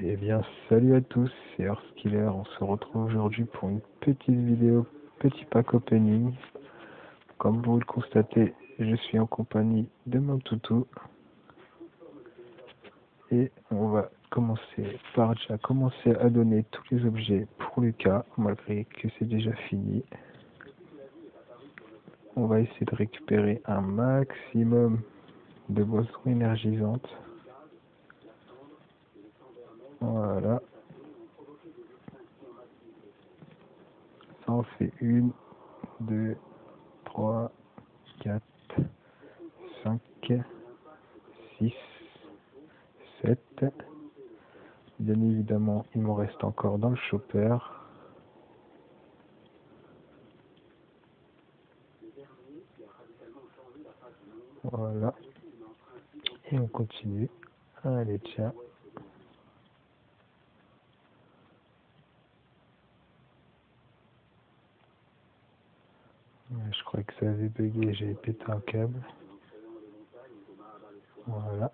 Eh bien, salut à tous, c'est Earthkiller. On se retrouve aujourd'hui pour une petite vidéo, petit pack opening. Comme vous le constatez, je suis en compagnie de mon toutou. Et on va commencer par déjà commencer à donner tous les objets pour Lucas, malgré que c'est déjà fini. On va essayer de récupérer un maximum de boissons énergisantes. Voilà. Ça en fait 1, 2, 3, 4, 5, 6, 7. Bien évidemment, il m'en reste encore dans le chopper. Voilà. Et on continue. Allez, tiens. Je crois que ça avait bugué, j'ai pété un câble. Voilà.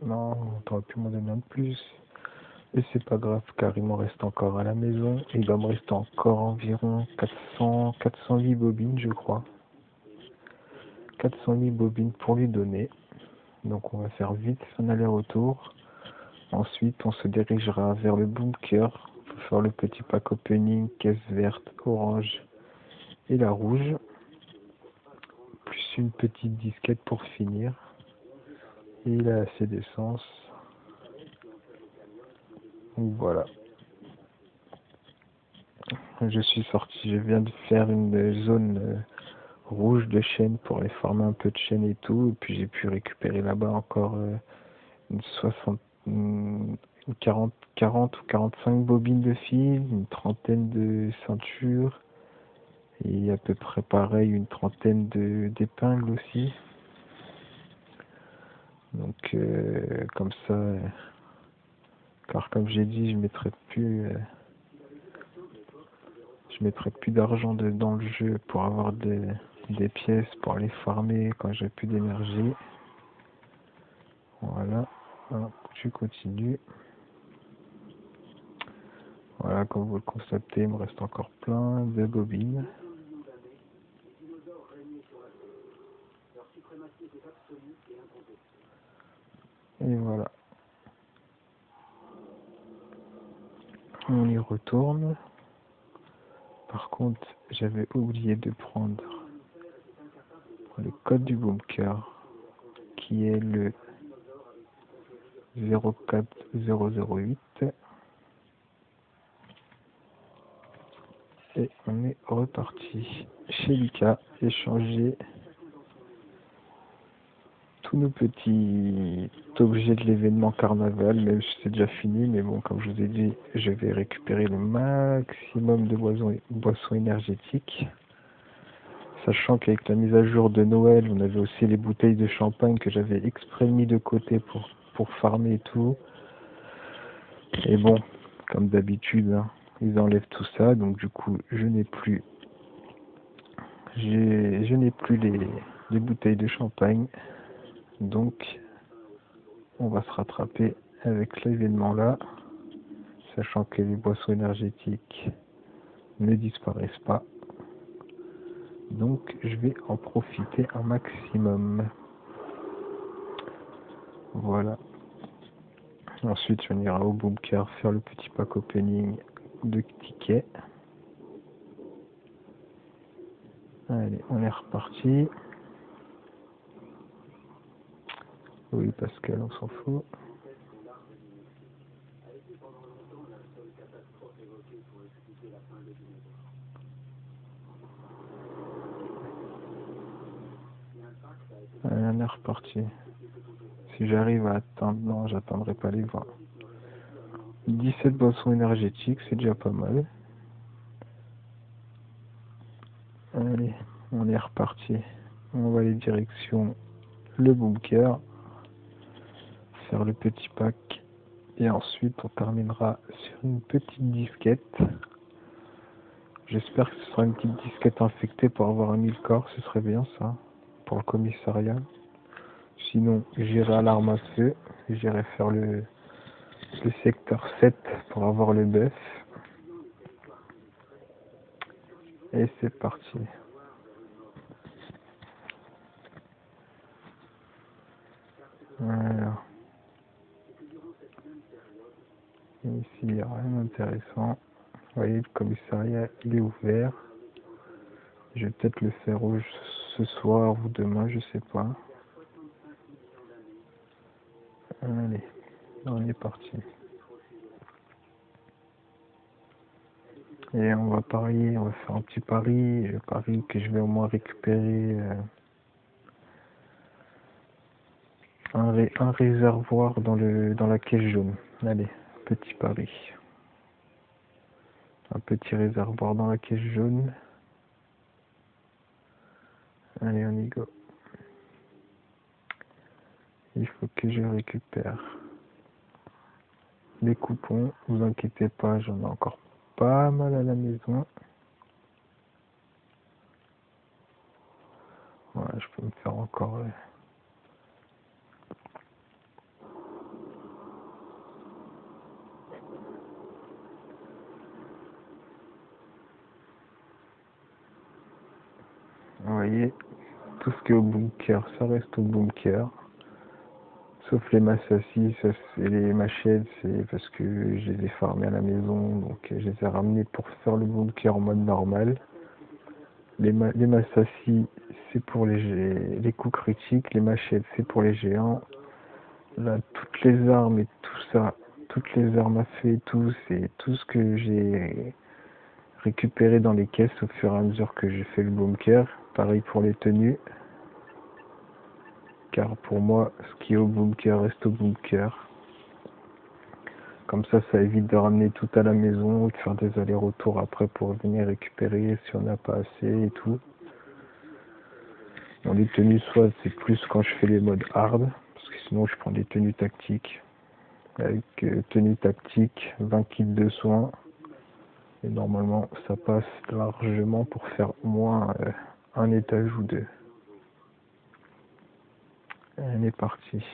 Non, t'aurais pu m'en donner un de plus. Et c'est pas grave, car il m'en reste encore à la maison. Il doit me rester encore environ 408 bobines, je crois. 408 bobines pour lui donner. Donc on va faire vite un aller-retour. Ensuite, on se dirigera vers le bunker pour faire le petit pack opening, caisse verte, orange et la rouge. Plus une petite disquette pour finir. Et il a assez d'essence. Voilà. Je suis sorti, je viens de faire une zone rouge de chaîne pour aller former un peu de chaîne et tout. Et puis j'ai pu récupérer là-bas encore une 60, une 40 ou 45 bobines de fil, une trentaine de ceintures et à peu près pareil une trentaine d'épingles aussi. Donc comme ça, car comme j'ai dit, je mettrai plus d'argent dans le jeu pour avoir des pièces pour aller farmer quand j'ai plus d'énergie. Voilà, alors, je continue. Voilà, comme vous le constatez, il me reste encore plein de bobines. Et voilà. On y retourne. Par contre, j'avais oublié de prendre le code du bunker, qui est le 04008. Et on est reparti chez Lucas échanger tous nos petits objets de l'événement carnaval, même si c'est déjà fini, mais bon, comme je vous ai dit, je vais récupérer le maximum de boissons énergétiques. Sachant qu'avec la mise à jour de Noël, on avait aussi les bouteilles de champagne que j'avais exprès mis de côté pour farmer et tout. Et bon, comme d'habitude, hein, ils enlèvent tout ça, donc du coup, je n'ai plus les bouteilles de champagne. Donc, on va se rattraper avec l'événement là, sachant que les boissons énergétiques ne disparaissent pas. Donc, je vais en profiter un maximum. Voilà. Ensuite, on ira au bunker faire le petit pack opening de tickets. Allez, on est reparti. Oui, Pascal, on s'en fout. Allez, on est reparti. Si j'arrive à atteindre, non, j'atteindrai pas les 20. 17 boissons énergétiques, c'est déjà pas mal. Allez, on est reparti. On va aller direction le bunker, faire le petit pack, et ensuite on terminera sur une petite disquette. J'espère que ce sera une petite disquette infectée pour avoir un 1000 corps, ce serait bien ça, pour le commissariat. Sinon, j'irai à l'arme à feu, j'irai faire le le secteur 7 pour avoir le bœuf. Et c'est parti. Voilà. Ici, il n'y a rien d'intéressant. Vous voyez, le commissariat, il est ouvert. Je vais peut-être le faire ce soir ou demain, je sais pas. Allez, on est parti. Et on va parier, on va faire un petit pari. Je parie que je vais au moins récupérer un réservoir dans la caisse jaune. Allez, petit pari. Un petit réservoir dans la caisse jaune. Allez, on y go. Il faut que je récupère les coupons. Vous inquiétez pas, j'en ai encore pas mal à la maison. Voilà, je peux me faire encore... Vous voyez, tout ce qui est au bunker, ça reste au bunker. Sauf les massassis, ça c'est les machettes, c'est parce que je les ai farmés à la maison, donc je les ai ramenés pour faire le bunker en mode normal. Les massassis, c'est pour les coups critiques, les machettes, c'est pour les géants. Là, toutes les armes et tout ça, toutes les armes à feu et tout, c'est tout ce que j'ai récupéré dans les caisses au fur et à mesure que j'ai fait le bunker. Pareil pour les tenues. Car pour moi, ce qui est au bunker reste au bunker. Comme ça évite de ramener tout à la maison ou de faire des allers-retours après pour venir récupérer si on n'a pas assez et tout. Dans les tenues, soit c'est plus quand je fais les modes hard, parce que sinon je prends des tenues tactiques. Avec tenue tactique, 20 kits de soins. Et normalement, ça passe largement pour faire au moins un étage ou deux. On est parti.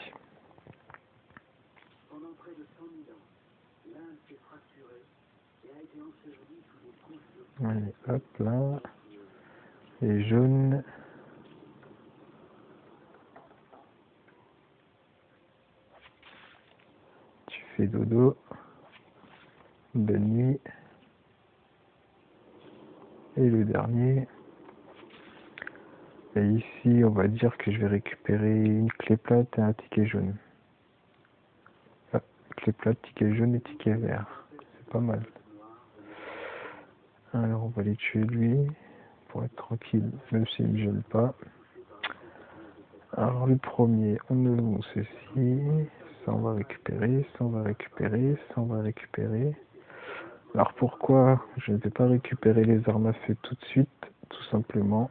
Allez, hop là. Les jaunes. Tu fais dodo. Bonne nuit. Et le dernier. Et ici, on va dire que je vais récupérer une clé plate et un ticket jaune. Ah, clé plate, ticket jaune et ticket vert. C'est pas mal. Alors, on va les tuer lui, pour être tranquille, même s'il ne me gêne pas. Alors, le premier, on ne loue ceci. Ça, on va récupérer. Ça, on va récupérer. Ça, on va récupérer. Alors, pourquoi je ne vais pas récupérer les armes à feu tout de suite? Tout simplement,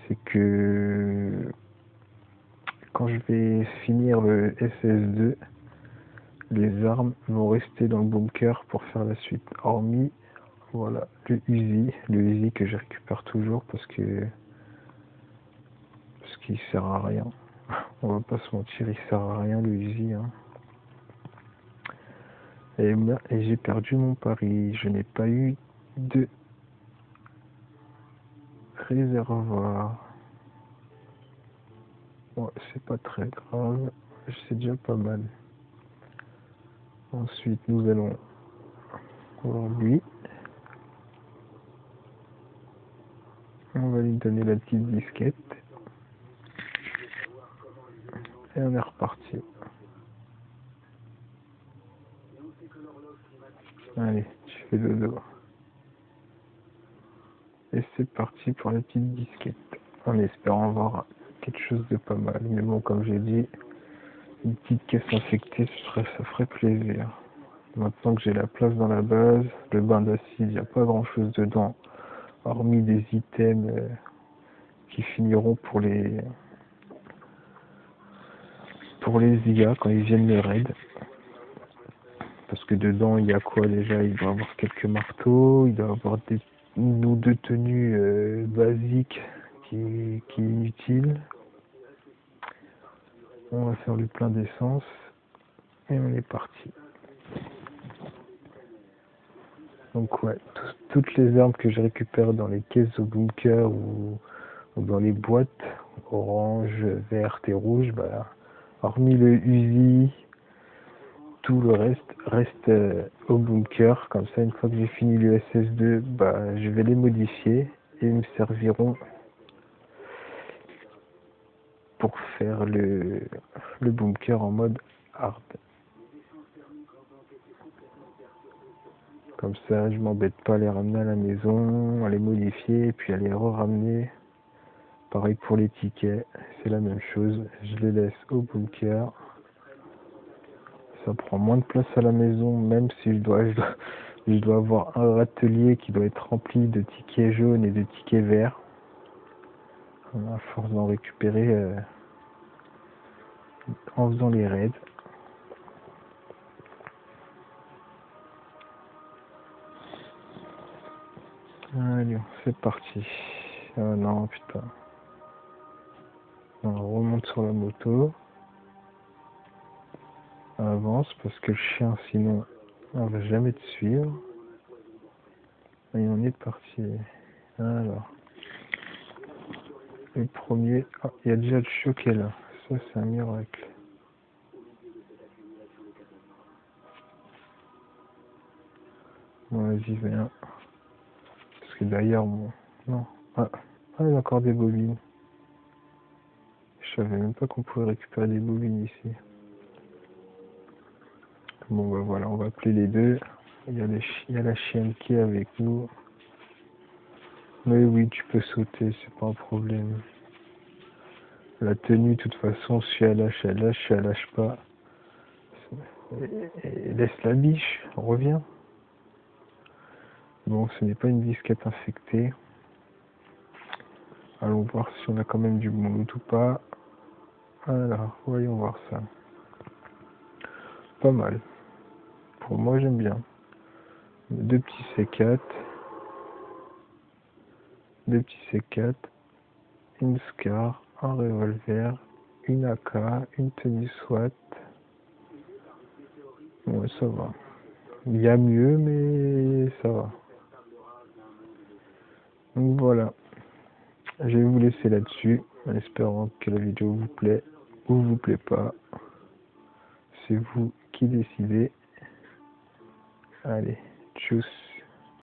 c'est que quand je vais finir le SS2, les armes vont rester dans le bunker pour faire la suite. Hormis, voilà, le Uzi que je récupère toujours parce qu'il sert à rien. On va pas se mentir, il sert à rien le Uzi. Hein. Et j'ai perdu mon pari. Je n'ai pas eu de réservoir. Bon, c'est pas très grave. C'est déjà pas mal. Ensuite, nous allons voir lui. On va lui donner la petite disquette. Et on est reparti. Allez, je fais dodo. Et c'est parti pour la petite disquette. En espérant voir quelque chose de pas mal. Mais bon, comme j'ai dit, une petite caisse infectée, ça ferait plaisir. Maintenant que j'ai la place dans la base, le bain d'acide, il n'y a pas grand chose dedans. Hormis des items qui finiront pour les IA quand ils viennent le raid. Parce que dedans, il y a quoi déjà? Il doit avoir quelques marteaux, il doit avoir une ou deux tenues basiques qui est inutile. On va faire le plein d'essence. Et on est parti. Donc ouais, toutes les armes que je récupère dans les caisses au bunker ou dans les boîtes orange, verte et rouge, bah, hormis le Uzi, tout le reste au bunker. Comme ça, une fois que j'ai fini le SS2, bah, je vais les modifier et ils me serviront pour faire le bunker en mode hard. Comme ça, je m'embête pas à les ramener à la maison, à les modifier et puis à les re-ramener. Pareil pour les tickets, c'est la même chose. Je les laisse au bunker. Ça prend moins de place à la maison, même si je dois avoir un râtelier qui doit être rempli de tickets jaunes et de tickets verts. À force d'en récupérer en faisant les raids. Allez, c'est parti. Ah non, putain. On remonte sur la moto. On avance parce que le chien, sinon, on va jamais te suivre. Et on est parti. Alors, le premier. Ah, il y a déjà le chiot qui est là. Ça, c'est un miracle. Bon, vas-y, viens. Parce que d'ailleurs, bon. Non. Ah, il y a encore des bobines. Je savais même pas qu'on pouvait récupérer des bobines ici. Bon, bah voilà, on va appeler les deux. Il y a la chienne qui est avec nous. Mais oui, tu peux sauter, c'est pas un problème. La tenue, de toute façon, si elle lâche, elle lâche. Si elle lâche pas, et laisse la biche, on revient. Bon, ce n'est pas une disquette infectée. Allons voir si on a quand même du bon loot ou pas. Alors, voyons voir ça. Pas mal. Pour moi, j'aime bien. Deux petits C4. Deux petits C4. Une SCAR. Un revolver. Une AK. Une tenue SWAT. Ouais, ça va. Il y a mieux, mais ça va. Donc voilà. Je vais vous laisser là-dessus, en espérant que la vidéo vous plaît ou vous plaît pas. C'est vous qui décidez. Allez, tchuss.